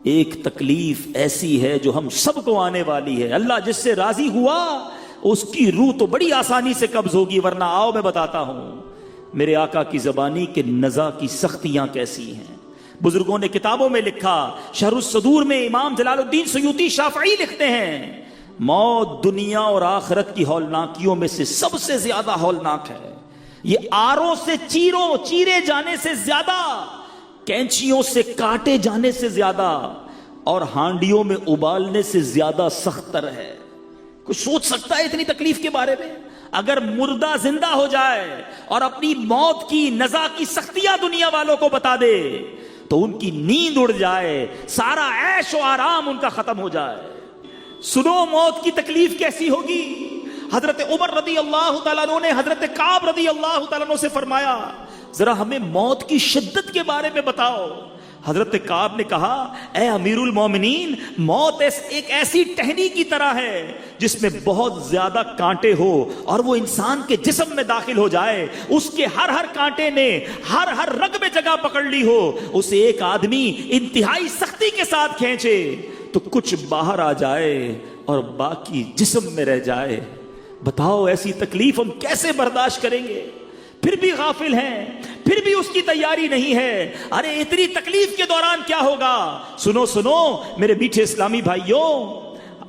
ایک تکلیف ایسی ہے جو ہم سب کو آنے والی ہے. اللہ جس سے راضی ہوا اس کی روح تو بڑی آسانی سے قبض ہوگی. ورنہ آؤ میں بتاتا ہوں میرے آقا کی زبانی کے نزا کی سختیاں کیسی ہیں. بزرگوں نے کتابوں میں لکھا. شرح الصدور میں امام جلال الدین سیوطی شافعی لکھتے ہیں موت دنیا اور آخرت کی ہولناکیوں میں سے سب سے زیادہ ہولناک ہے. یہ آروں سے چیرے جانے سے زیادہ، کینچیوں سے کاٹے جانے سے زیادہ اور ہانڈیوں میں ابالنے سے زیادہ سخت تر ہے. کوئی سوچ سکتا ہے اتنی تکلیف کے بارے میں؟ اگر مردہ زندہ ہو جائے اور اپنی موت کی نزا کی سختیاں دنیا والوں کو بتا دے تو ان کی نیند اڑ جائے، سارا عیش و آرام ان کا ختم ہو جائے. سنو موت کی تکلیف کیسی ہوگی. حضرت عمر رضی اللہ تعالیٰ عنہ نے حضرت کعب رضی اللہ تعالیٰ عنہ سے فرمایا ذرا ہمیں موت کی شدت کے بارے میں بتاؤ. حضرت کعب نے کہا اے امیر المومنین، موت ایک ایسی ٹہنی کی طرح ہے جس میں بہت زیادہ کانٹے ہو اور وہ انسان کے جسم میں داخل ہو جائے، اس کے ہر کانٹے نے ہر رگ میں جگہ پکڑ لی ہو، اسے ایک آدمی انتہائی سختی کے ساتھ کھینچے تو کچھ باہر آ جائے اور باقی جسم میں رہ جائے. بتاؤ ایسی تکلیف ہم کیسے برداشت کریں گے؟ پھر بھی غافل ہیں، پھر بھی اس کی تیاری نہیں ہے. ارے اتنی تکلیف کے دوران کیا ہوگا؟ سنو میرے میٹھے اسلامی بھائیوں،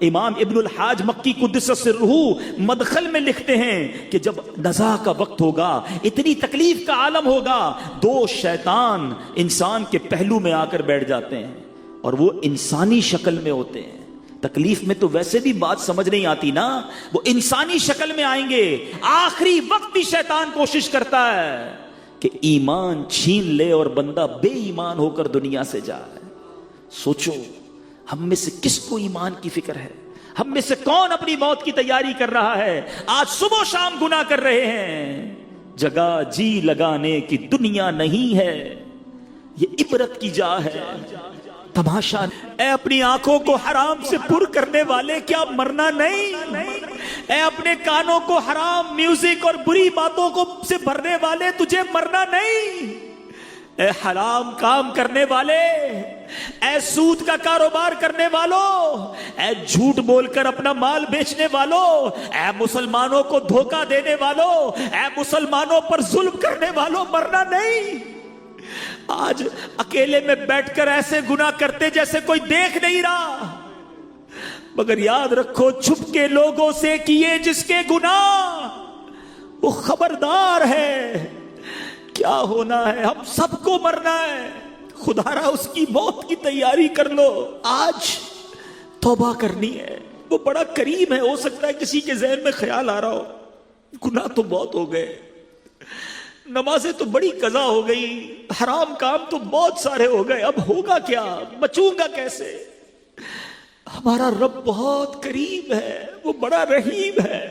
امام ابن الحاج مکی قدس سرہ مدخل میں لکھتے ہیں کہ جب نزا کا وقت ہوگا، اتنی تکلیف کا عالم ہوگا، دو شیطان انسان کے پہلو میں آ کر بیٹھ جاتے ہیں اور وہ انسانی شکل میں ہوتے ہیں. تکلیف میں تو ویسے بھی بات سمجھ نہیں آتی نا، وہ انسانی شکل میں آئیں گے. آخری وقت بھی شیطان کوشش کرتا ہے کہ ایمان چھین لے اور بندہ بے ایمان ہو کر دنیا سے جائے. سوچو ہم میں سے کس کو ایمان کی فکر ہے؟ ہم میں سے کون اپنی موت کی تیاری کر رہا ہے؟ آج صبح و شام گناہ کر رہے ہیں. جگہ جی لگانے کی دنیا نہیں ہے، یہ عبرت کی جا ہے، تماشا. اے اپنی آنکھوں کو حرام سے پر کرنے والے، کیا مرنا نہیں؟ اے اپنے کانوں کو حرام میوزک اور بری باتوں کو سے بھرنے والے، تجھے مرنا نہیں؟ اے حرام کام کرنے والے، اے سود کا کاروبار کرنے والوں، اے جھوٹ بول کر اپنا مال بیچنے والوں، اے مسلمانوں کو دھوکہ دینے والوں، اے مسلمانوں پر ظلم کرنے والوں، مرنا نہیں؟ آج اکیلے میں بیٹھ کر ایسے گناہ کرتے جیسے کوئی دیکھ نہیں رہا، مگر یاد رکھو چھپ کے لوگوں سے کیے جس کے گناہ وہ خبردار ہے کیا ہونا ہے. ہم سب کو مرنا ہے، خدا را اس کی موت کی تیاری کر لو. آج توبہ کرنی ہے، وہ بڑا کریم ہے. ہو سکتا ہے کسی کے ذہن میں خیال آ رہا ہو گناہ تو بہت ہو گئے، نمازیں تو بڑی قضا ہو گئی، حرام کام تو بہت سارے ہو گئے، اب ہوگا کیا؟ بچوں گا کیسے؟ ہمارا رب بہت کریم ہے، وہ بڑا رحیم ہے.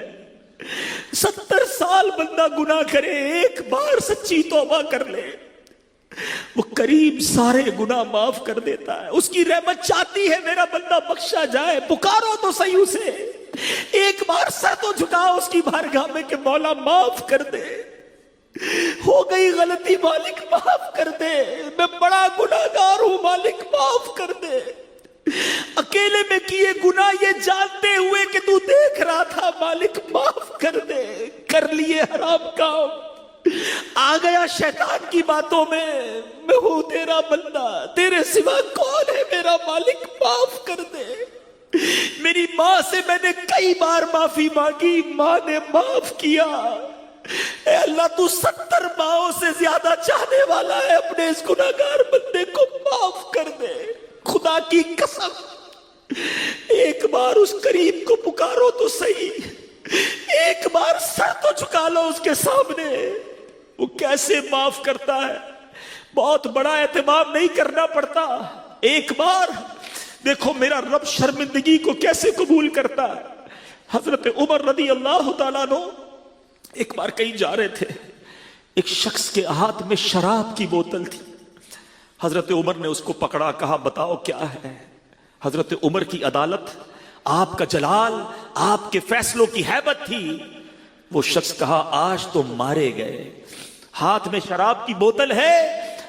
70 سال بندہ گناہ کرے، ایک بار سچی توبہ کر لے، وہ کریم سارے گناہ معاف کر دیتا ہے. اس کی رحمت چاہتی ہے میرا بندہ بخشا جائے. پکارو تو صحیح اسے، ایک بار سر تو جھکاؤ اس کی بارگاہ میں کہ مولا معاف کر دے، ہو گئی غلطی مالک معاف کر دے، میں بڑا گناہگار ہوں مالک معاف کر دے. اکیلے میں کیے گناہ یہ جانتے ہوئے کہ تو دیکھ رہا تھا مالک معاف کر دے. کر لیے حرام کام، آ گیا شیطان کی باتوں میں ہوں تیرا بندہ، تیرے سوا کون ہے میرا مالک معاف کر دے. میری ماں سے میں نے کئی بار معافی مانگی، ماں نے معاف کیا. اے اللہ تو 70 ماؤں سے زیادہ چاہنے والا ہے، اپنے اس گناہگار بندے کو معاف کر دے. خدا کی قسم ایک بار اس کریم کو پکارو تو صحیح، ایک بار سر تو جھکا لو اس کے سامنے، وہ کیسے معاف کرتا ہے. بہت بڑا اہتمام نہیں کرنا پڑتا، ایک بار دیکھو میرا رب شرمندگی کو کیسے قبول کرتا ہے. حضرت عمر رضی اللہ تعالیٰ عنہ ایک بار کہیں جا رہے تھے، ایک شخص کے ہاتھ میں شراب کی بوتل تھی. حضرت عمر نے اس کو پکڑا، کہا بتاؤ کیا ہے. حضرت عمر کی عدالت، آپ کا جلال، آپ کے فیصلوں کی ہیبت تھی. وہ شخص کہا آج تو مارے گئے. ہاتھ میں شراب کی بوتل ہے،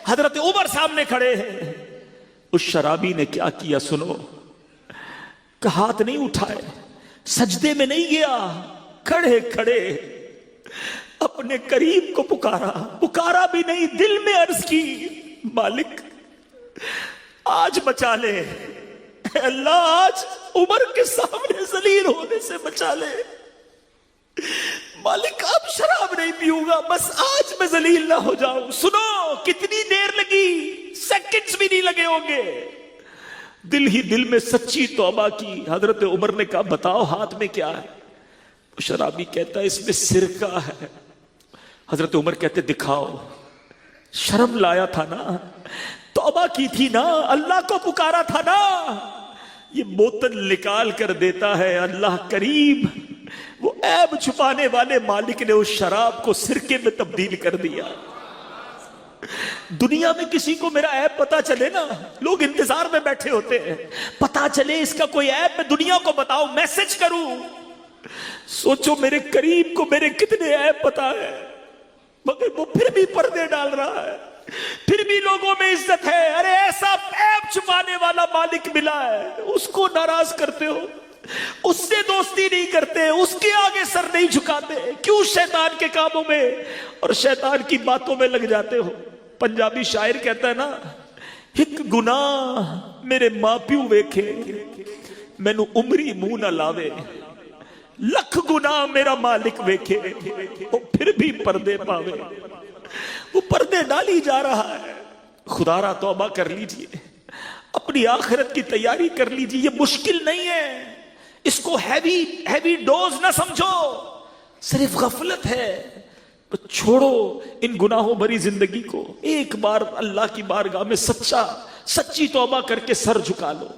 حضرت عمر سامنے کھڑے ہیں. اس شرابی نے کیا کیا سنو، کہ ہاتھ نہیں اٹھائے، سجدے میں نہیں گیا، کھڑے کھڑے اپنے قریب کو پکارا بھی نہیں، دل میں عرض کی مالک آج بچا لے، اے اللہ آج عمر کے سامنے ذلیل ہونے سے بچا لے، مالک اب شراب نہیں پیوں گا، بس آج میں ذلیل نہ ہو جاؤں۔ سنو کتنی دیر لگی، سیکنڈز بھی نہیں لگے ہوں گے، دل ہی دل میں سچی توبہ کی۔ حضرت عمر نے کہا بتاؤ ہاتھ میں کیا ہے؟ شرابی کہتا ہے اس میں سرکہ ہے۔ حضرت عمر کہتے دکھاؤ، شرم لایا تھا نا، توبہ کی تھی نا، اللہ کو پکارا تھا نا، یہ بوتل نکال کر دیتا ہے اللہ کریم۔ وہ عیب چھپانے والے مالک نے اس شراب کو سرکے میں تبدیل کر دیا۔ دنیا میں کسی کو میرا عیب پتا چلے نا، لوگ انتظار میں بیٹھے ہوتے ہیں، پتا چلے اس کا کوئی عیب میں دنیا کو بتاؤں، میسج کروں۔ سوچو میرے قریب کو میرے کتنے عیب پتا ہے، مگر وہ پھر بھی پردے ڈال رہا ہے، پھر بھی لوگوں میں عزت ہے۔ ارے ایسا عیب چھپانے والا مالک ملا ہے، اس کو ناراض کرتے ہو، اس سے دوستی نہیں کرتے، اس کے آگے سر نہیں جھکاتے، کیوں شیطان کے کاموں میں اور شیطان کی باتوں میں لگ جاتے ہو؟ پنجابی شاعر کہتا ہے نا، ایک گناہ میرے ماں پیو ویکھے مینوں عمری منہ نہ لاوے، لکھ گناہ میرا مالک ویکھے وہ پھر بھی پردے پاوے۔ وہ پردے ڈالی جا رہا ہے۔ خدا را توبہ کر لیجئے، اپنی آخرت کی تیاری کر لیجئے، یہ مشکل نہیں ہے، اس کو ہیوی ڈوز نہ سمجھو، صرف غفلت ہے۔ چھوڑو ان گناہوں بھری زندگی کو، ایک بار اللہ کی بارگاہ میں سچی توبہ کر کے سر جھکا لو،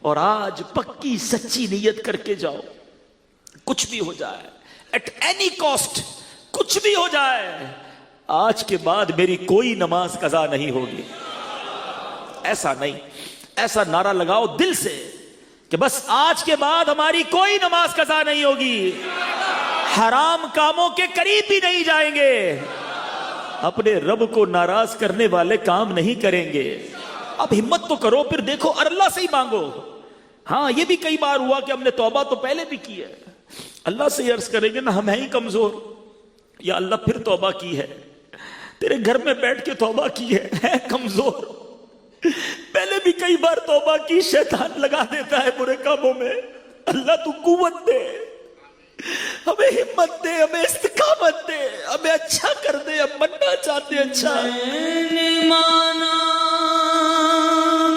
اور آج پکی سچی نیت کر کے جاؤ، کچھ بھی ہو جائے، ایٹ اینی کاسٹ، کچھ بھی ہو جائے، آج کے بعد میری کوئی نماز قضا نہیں ہوگی۔ ایسا نہیں، ایسا نعرہ لگاؤ دل سے کہ بس آج کے بعد ہماری کوئی نماز قضا نہیں ہوگی، حرام کاموں کے قریب بھی نہیں جائیں گے، اپنے رب کو ناراض کرنے والے کام نہیں کریں گے۔ اب ہمت تو کرو، پھر دیکھو اللہ سے ہی مانگو۔ ہاں یہ بھی کئی بار ہوا کہ ہم نے توبہ تو پہلے بھی کی ہے، اللہ سے عرض کریں گے نا ہم ہیں ہی کمزور، یا اللہ پھر توبہ کی ہے، تیرے گھر میں بیٹھ کے توبہ کی ہے کمزور، پہلے بھی کئی بار توبہ کی، شیطان لگا دیتا ہے برے کاموں میں۔ اللہ تو قوت دے، ہمیں ہمت دے، ہمیں استقامت دے، ہمیں اچھا کر دے، ہم بننا چاہتے ہیں اچھا۔ مانا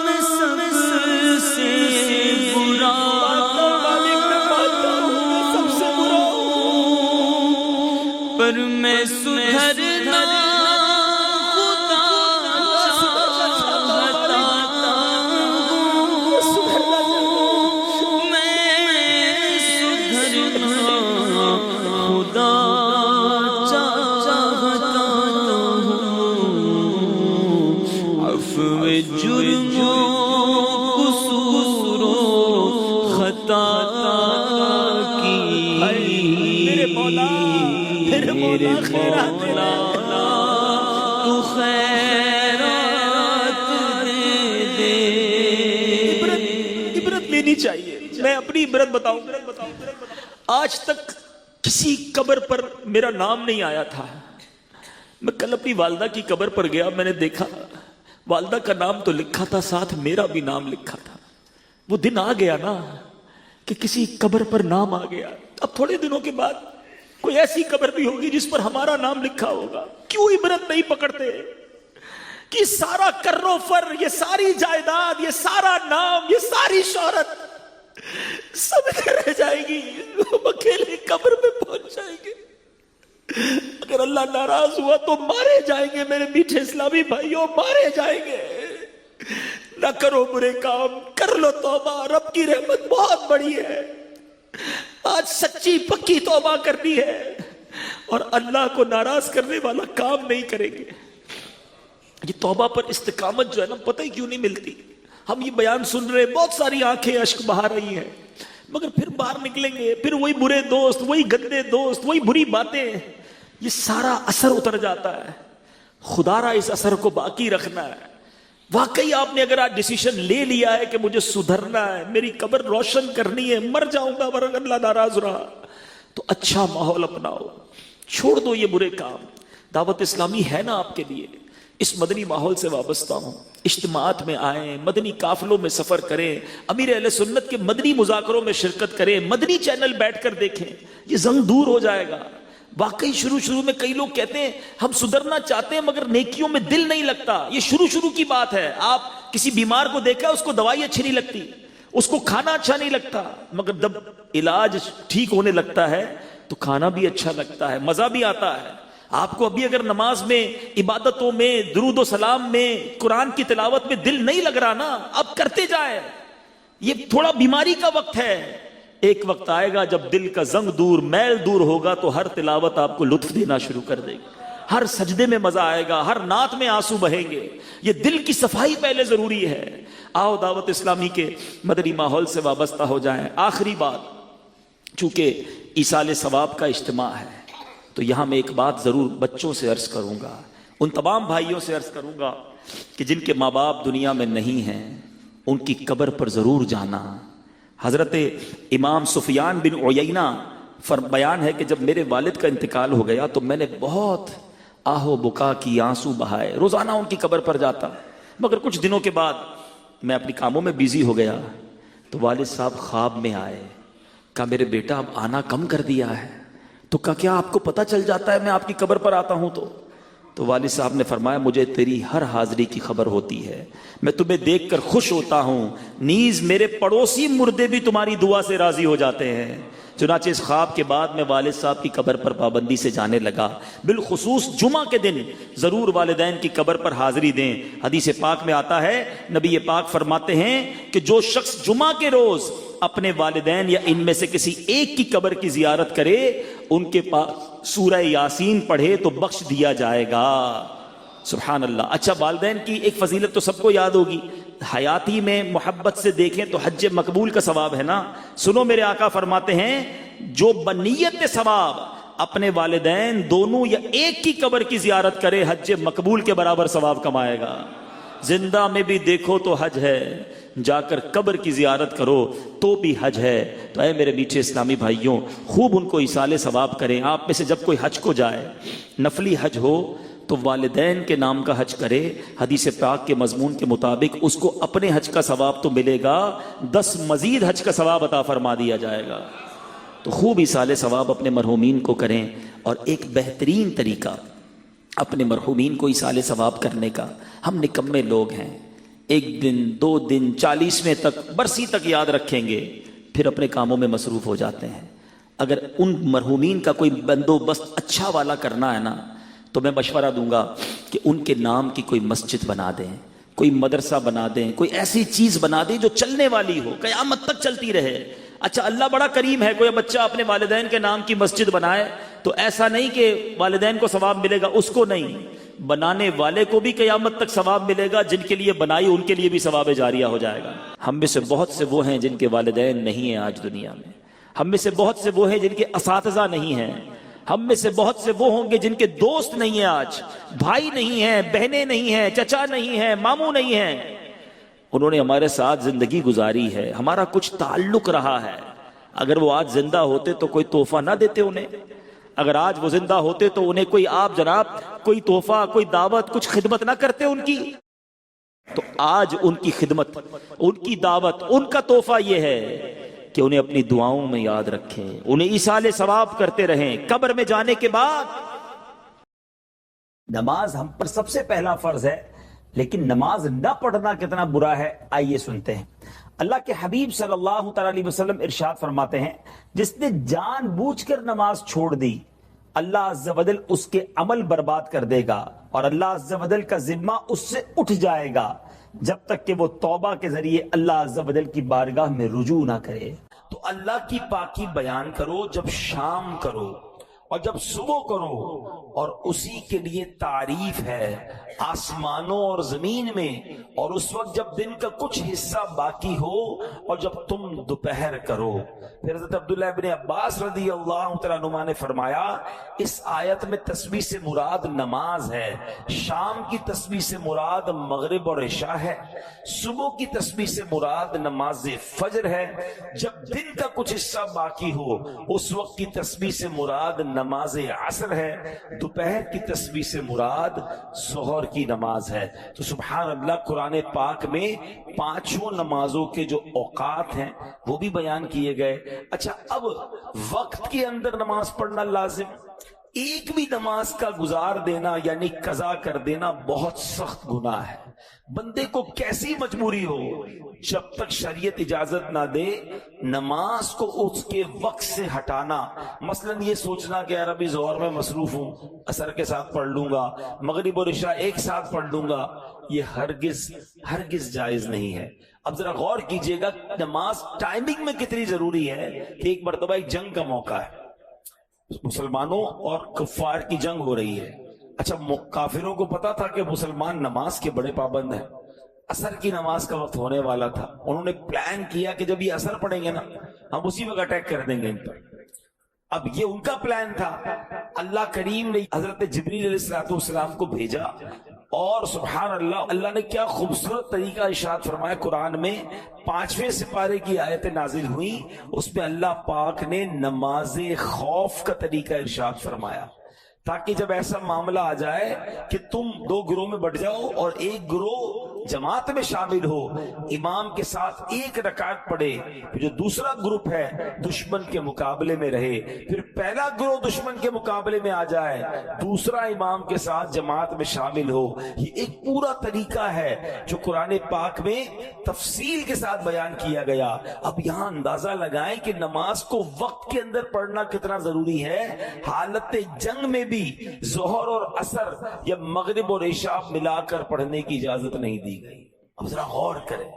میں سب سے برا پر میں سدھرنا میرے مولا تو خیرات دے۔ عبرت لینی چاہیے۔ میں اپنی عبرت بتاؤں، آج تک کسی قبر پر میرا نام نہیں آیا تھا۔ میں کل اپنی والدہ کی قبر پر گیا، میں نے دیکھا والدہ کا نام تو لکھا تھا، ساتھ میرا بھی نام لکھا تھا۔ وہ دن آ گیا نا کہ کسی قبر پر نام آ گیا۔ اب تھوڑے دنوں کے بعد کوئی ایسی قبر بھی ہوگی جس پر ہمارا نام لکھا ہوگا۔ کیوں عبرت نہیں پکڑتے کہ سارا کر و فر، یہ ساری جائیداد، یہ سارا نام، یہ ساری شہرت سب رہ جائے گی، ہم اکیلے قبر میں پہنچ جائیں گے۔ اگر اللہ ناراض ہوا تو مارے جائیں گے، میرے میٹھے اسلامی بھائیوں، مارے جائیں گے۔ نہ کرو برے کام، کر لو توبہ، رب کی رحمت بہت بڑی ہے۔ آج سچی پکی توبہ کرنی ہے اور اللہ کو ناراض کرنے والا کام نہیں کریں گے۔ یہ توبہ پر استقامت جو ہے نا، پتہ ہی کیوں نہیں ملتی۔ ہم یہ بیان سن رہے، بہت ساری آنکھیں اشک بہا رہی ہیں، مگر پھر باہر نکلیں گے، پھر وہی برے دوست، وہی گندے دوست، وہی بری باتیں، یہ سارا اثر اتر جاتا ہے۔ خدا را اس اثر کو باقی رکھنا ہے۔ واقعی آپ نے اگر آج ڈیسیشن لے لیا ہے کہ مجھے سدھرنا ہے، میری قبر روشن کرنی ہے، مر جاؤں گا اگر اللہ ناراض رہا، تو اچھا ماحول اپناؤ، چھوڑ دو یہ برے کام۔ دعوت اسلامی ہے نا آپ کے لیے، اس مدنی ماحول سے وابستہ ہوں، اجتماعات میں آئیں، مدنی قافلوں میں سفر کریں، امیر اہل سنت کے مدنی مذاکروں میں شرکت کریں، مدنی چینل بیٹھ کر دیکھیں، یہ زنگ دور ہو جائے گا۔ واقعی شروع میں کئی لوگ کہتے ہیں ہم سدھرنا چاہتے ہیں مگر نیکیوں میں دل نہیں لگتا، یہ شروع کی بات ہے۔ آپ کسی بیمار کو دیکھا، اس کو دوائی اچھی نہیں لگتی، اس کو کھانا اچھا نہیں لگتا، مگر جب علاج ٹھیک ہونے لگتا ہے تو کھانا بھی اچھا لگتا ہے، مزہ بھی آتا ہے۔ آپ کو ابھی اگر نماز میں، عبادتوں میں، درود و سلام میں، قرآن کی تلاوت میں دل نہیں لگ رہا نا، اب کرتے جائیں، یہ تھوڑا بیماری کا وقت ہے۔ ایک وقت آئے گا جب دل کا زنگ دور، میل دور ہوگا تو ہر تلاوت آپ کو لطف دینا شروع کر دے گی، ہر سجدے میں مزہ آئے گا، ہر نعت میں آنسو بہیں گے۔ یہ دل کی صفائی پہلے ضروری ہے۔ آؤ دعوت اسلامی کے مدنی ماحول سے وابستہ ہو جائیں۔ آخری بات، چونکہ ایصال ثواب کا اجتماع ہے تو یہاں میں ایک بات ضرور بچوں سے عرض کروں گا، ان تمام بھائیوں سے عرض کروں گا کہ جن کے ماں باپ دنیا میں نہیں ہیں، ان کی قبر پر ضرور جانا۔ حضرت امام سفیان بن عیینہ بیان ہے کہ جب میرے والد کا انتقال ہو گیا تو میں نے بہت آہ و بکا کی، آنسو بہائے، روزانہ ان کی قبر پر جاتا، مگر کچھ دنوں کے بعد میں اپنی کاموں میں بیزی ہو گیا تو والد صاحب خواب میں آئے، کہا میرے بیٹا اب آنا کم کر دیا ہے، تو کہا کیا آپ کو پتہ چل جاتا ہے میں آپ کی قبر پر آتا ہوں؟ تو والد صاحب نے فرمایا مجھے تیری ہر حاضری کی خبر ہوتی ہے، میں تمہیں دیکھ کر خوش ہوتا ہوں، نیز میرے پڑوسی مردے بھی تمہاری دعا سے راضی ہو جاتے ہیں۔ چنانچہ اس خواب کے بعد میں والد صاحب کی قبر پر پابندی سے جانے لگا، بالخصوص جمعہ کے دن ضرور والدین کی قبر پر حاضری دیں۔ حدیث پاک میں آتا ہے، نبی پاک فرماتے ہیں کہ جو شخص جمعہ کے روز اپنے والدین یا ان میں سے کسی ایک کی قبر کی زیارت کرے، ان کے پاس سورہ یاسین پڑھے تو بخش دیا جائے گا۔ سبحان اللہ۔ اچھا، والدین کی ایک فضیلت تو سب کو یاد ہوگی، حیاتی میں محبت سے دیکھیں تو حج مقبول کا ثواب ہے نا۔ سنو، میرے آقا فرماتے ہیں جو بنیت ثواب اپنے والدین دونوں یا ایک کی قبر کی زیارت کرے، حج مقبول کے برابر ثواب کمائے گا۔ زندہ میں بھی دیکھو تو حج ہے، جا کر قبر کی زیارت کرو تو بھی حج ہے۔ تو اے میرے میٹھے اسلامی بھائیوں، خوب ان کو ایصال ثواب کریں۔ آپ میں سے جب کوئی حج کو جائے، نفلی حج ہو تو والدین کے نام کا حج کرے، حدیث پاک کے مضمون کے مطابق اس کو اپنے حج کا ثواب تو ملے گا، 10 مزید حج کا ثواب عطا فرما دیا جائے گا۔ تو خوب ایصال ثواب اپنے مرحومین کو کریں۔ اور ایک بہترین طریقہ اپنے مرحومین کو ایصال ثواب کرنے کا، ہم نکمے لوگ ہیں، 1 دن 2 دن 40ویں تک، برسی تک یاد رکھیں گے، پھر اپنے کاموں میں مصروف ہو جاتے ہیں۔ اگر ان مرحومین کا کوئی بندوبست اچھا والا کرنا ہے نا، تو میں مشورہ دوں گا کہ ان کے نام کی کوئی مسجد بنا دیں، کوئی مدرسہ بنا دیں، کوئی ایسی چیز بنا دیں جو چلنے والی ہو، قیامت تک چلتی رہے۔ اچھا، اللہ بڑا کریم ہے، کوئی بچہ اپنے والدین کے نام کی مسجد بنائے تو ایسا نہیں کہ والدین کو ثواب ملے گا، اس کو نہیں، بنانے والے کو بھی قیامت تک ثواب ملے گا، جن کے لیے بنائی ان کے لیے بھی ثواب جاریہ ہو جائے گا۔ ہم میں سے بہت سے وہ ہیں جن کے والدین نہیں ہیں آج دنیا میں، ہم میں سے بہت سے وہ ہیں جن کے اساتذہ نہیں ہیں، ہم میں سے بہت سے وہ ہوں گے جن کے دوست نہیں ہیں، آج بھائی نہیں ہیں، بہنیں نہیں ہیں، چچا نہیں ہیں، ماموں نہیں ہیں۔ انہوں نے ہمارے ساتھ زندگی گزاری ہے، ہمارا کچھ تعلق رہا ہے۔ اگر وہ آج زندہ ہوتے تو کوئی تحفہ نہ دیتے انہیں، اگر آج وہ زندہ ہوتے تو انہیں کوئی آپ جناب کوئی تحفہ، کوئی دعوت، کچھ خدمت نہ کرتے ان کی۔ تو آج ان کی خدمت، ان کی دعوت، ان کا تحفہ یہ ہے کہ انہیں اپنی دعاؤں میں یاد رکھیں، انہیں ایصال ثواب کرتے رہیں۔ قبر میں جانے کے بعد نماز ہم پر سب سے پہلا فرض ہے، لیکن نماز نہ پڑھنا کتنا برا ہے، آئیے سنتے ہیں۔ اللہ کے حبیب صلی اللہ تعالی علیہ وسلم ارشاد فرماتے ہیں، جس نے جان بوجھ کر نماز چھوڑ دی، اللہ عز و جل اس کے عمل برباد کر دے گا، اور اللہ عز و جل کا ذمہ اس سے اٹھ جائے گا جب تک کہ وہ توبہ کے ذریعے اللہ عز و جل کی بارگاہ میں رجوع نہ کرے۔ تو اللہ کی پاکی بیان کرو جب شام کرو، اور جب صبح کرو اور اسی کے لیے تعریف ہے آسمانوں اور زمین میں، اور اس وقت جب دن کا کچھ حصہ باقی ہو اور جب تم دوپہر کرو۔ پھر حضرت عبداللہ ابن عباس رضی اللہ تعالیٰ عنہما نے فرمایا اس آیت میں تسبیح سے مراد نماز ہے، شام کی تسبیح سے مراد مغرب اور عشاء ہے، صبح کی تسبیح سے مراد نماز فجر ہے، جب دن کا کچھ حصہ باقی ہو اس وقت کی تسبیح سے مراد نماز عصر ہے، دوپہر کی تسبیح سے مراد ظہر کی نماز ہے۔ تو سبحان اللہ، قرآن پاک میں پانچوں نمازوں کے جو اوقات ہیں وہ بھی بیان کیے گئے۔ اچھا، اب وقت کے اندر نماز پڑھنا لازم، ایک بھی نماز کا گزار دینا یعنی قضا کر دینا بہت سخت گناہ ہے۔ بندے کو کیسی مجبوری ہو، جب تک شریعت اجازت نہ دے نماز کو اس کے وقت سے ہٹانا، مثلا یہ سوچنا کہ یار ابھی ظہر میں مصروف ہوں، عصر کے ساتھ پڑھ لوں گا، مغرب اور عشاء ایک ساتھ پڑھ لوں گا، یہ ہرگز جائز نہیں ہے۔ اب ذرا غور کیجئے گا نماز ٹائمنگ میں کتنی ضروری ہے کہ ایک مرتبہ ایک جنگ کا موقع ہے، مسلمانوں اور کفار کی جنگ ہو رہی ہے۔ اچھا، کافروں کو پتا تھا کہ مسلمان نماز کے بڑے پابند ہیں، عصر کی نماز کا وقت ہونے والا تھا، انہوں نے پلان کیا کہ جب یہ عصر پڑھیں گے نا ہم اسی وقت اٹیک کر دیں گے ان پر۔ اب یہ ان کا پلان تھا، اللہ کریم نے حضرت جبریل علیہ السلام کو بھیجا، اور سبحان اللہ، اللہ نے کیا خوبصورت طریقہ ارشاد فرمایا قرآن میں، 5ویں سپارے کی آیتیں نازل ہوئی، اس میں اللہ پاک نے نماز خوف کا طریقہ ارشاد فرمایا، تاکہ جب ایسا معاملہ آ جائے کہ تم دو گروہ میں بٹ جاؤ اور ایک گروہ جماعت میں شامل ہو، امام کے ساتھ ایک رکعت پڑھے، پھر جو دوسرا گروپ ہے دشمن کے مقابلے میں رہے، پھر پہلا گروہ دشمن کے مقابلے میں آ جائے، دوسرا امام کے ساتھ جماعت میں شامل ہو۔ یہ ایک پورا طریقہ ہے جو قرآن پاک میں تفصیل کے ساتھ بیان کیا گیا۔ اب یہاں اندازہ لگائیں کہ نماز کو وقت کے اندر پڑھنا کتنا ضروری ہے۔ حالت جنگ میں بھی ظہر اور عصر یا مغرب اور عشاء ملا کر پڑھنے کی اجازت نہیں دی گئی۔ اب ذرا غور کریں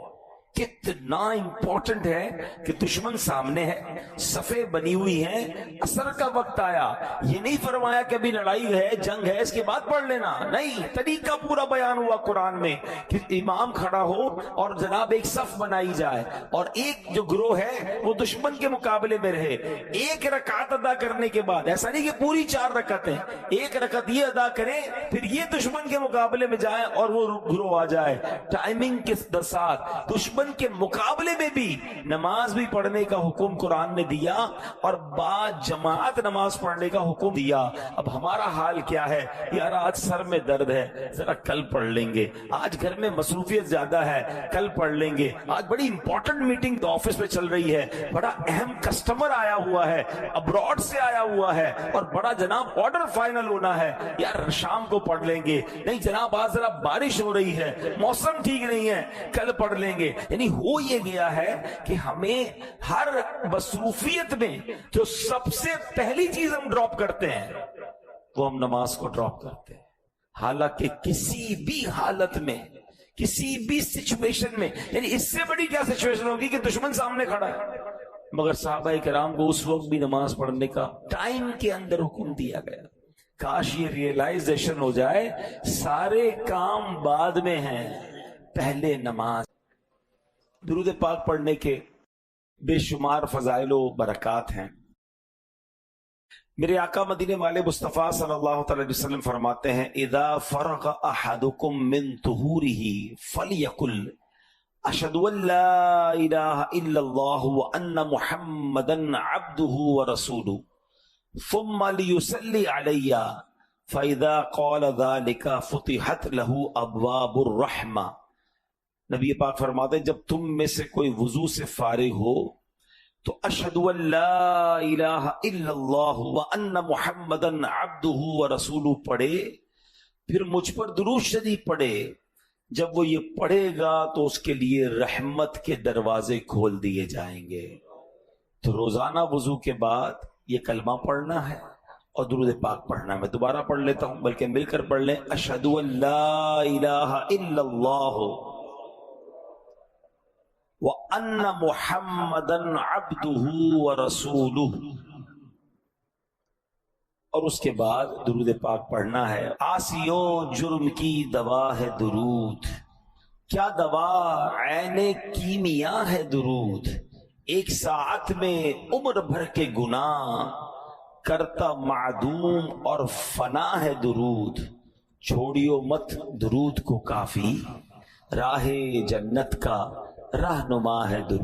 کتنا امپورٹنٹ ہے کہ دشمن سامنے ہے، صفیں بنی ہوئی ہیں، عصر کا وقت آیا، یہ نہیں فرمایا کہ ابھی لڑائی ہے، جنگ ہے، اس کے بعد پڑھ لینا، نہیں، طریقہ پورا بیان ہوا قرآن میں کہ امام کھڑا ہو اور جناب ایک صف بنائی جائے، اور ایک جو گروہ ہے وہ دشمن کے مقابلے میں رہے، ایک رکعت ادا کرنے کے بعد، ایسا نہیں کہ پوری 4 رکعتیں، ایک رکعت یہ ادا کریں پھر یہ دشمن کے مقابلے میں جائیں اور وہ گروہ آ جائے، ٹائمنگ کے ساتھ دشمن کے مقابلے میں بھی نماز بھی پڑھنے کا حکم قرآن نے دیا، اور بعد جماعت نماز پڑھنے کا حکم دیا۔ اب ہمارا حال کیا ہے، یار آج سر میں درد ہے، ذرا کل پڑھ لیں گے، آج گھر میں مصروفیت زیادہ ہے، کل پڑھ لیں گے، آج بڑی امپورٹنٹ میٹنگ آفس میں چل رہی ہے، بڑا اہم کسٹمر آیا ہوا ہے، ابراڈ سے آیا ہوا ہے، اور بڑا جناب آرڈر فائنل ہونا ہے، یار شام کو پڑھ لیں گے، نہیں جناب آج ذرا بارش ہو رہی ہے، موسم ٹھیک نہیں ہے، کل پڑھ لیں گے۔ یعنی ہو یہ گیا ہے کہ ہمیں ہر مصروفیت میں جو سب سے پہلی چیز ہم ڈراپ کرتے ہیں وہ ہم نماز کو ڈراپ کرتے ہیں، حالانکہ کسی بھی حالت میں، کسی بھی سچویشن میں، یعنی اس سے بڑی کیا سچویشن ہوگی کہ دشمن سامنے کھڑا ہے، مگر صحابہ کرام کو اس وقت بھی نماز پڑھنے کا ٹائم کے اندر حکم دیا گیا۔ کاش یہ ریئلائزیشن ہو جائے سارے کام بعد میں ہیں، پہلے نماز۔ درود پاک پڑھنے کے بے شمار فضائل و برکات ہیں۔ میرے آقا مدینے والے مصطفیٰ صلی اللہ تعالی وسلم فرماتے ہیں، اذا فرغ احدکم من طہورہ فلیقل اشہد ان لا الہ الا اللہ وان محمدا عبدہ ورسولہ ثم لیصلی علی فاذا قال ذلک فتحت لہ ابواب الرحمہ۔ نبی پاک فرماتے ہیں جب تم میں سے کوئی وضو سے فارغ ہو تو اشہد ان لا الہ الا اللہ وان محمدا عبدہ ورسولہ پڑھے، پھر مجھ پر درود شریف پڑھے۔ جب وہ یہ پڑھے گا تو اس کے لیے رحمت کے دروازے کھول دیے جائیں گے۔ تو روزانہ وضو کے بعد یہ کلمہ پڑھنا ہے اور درود پاک پڑھنا ہے۔ میں دوبارہ پڑھ لیتا ہوں، بلکہ مل کر پڑھ لیں، اشہد ان لا الہ الا اللہ وَأَنَّ مُحَمَّدًا عَبْدُهُ وَرَسُولُهُ۔ اور اس کے بعد درود پاک پڑھنا ہے. آسیوں جرم کی دوا ہے درود، کیا دوا عین کیمیا ہے درود. ایک ساعت میں عمر بھر کے گناہ کرتا معدوم اور فنا ہے درود. چھوڑیو مت درود کو کافی، راہ جنت کا رہنما ہے درود.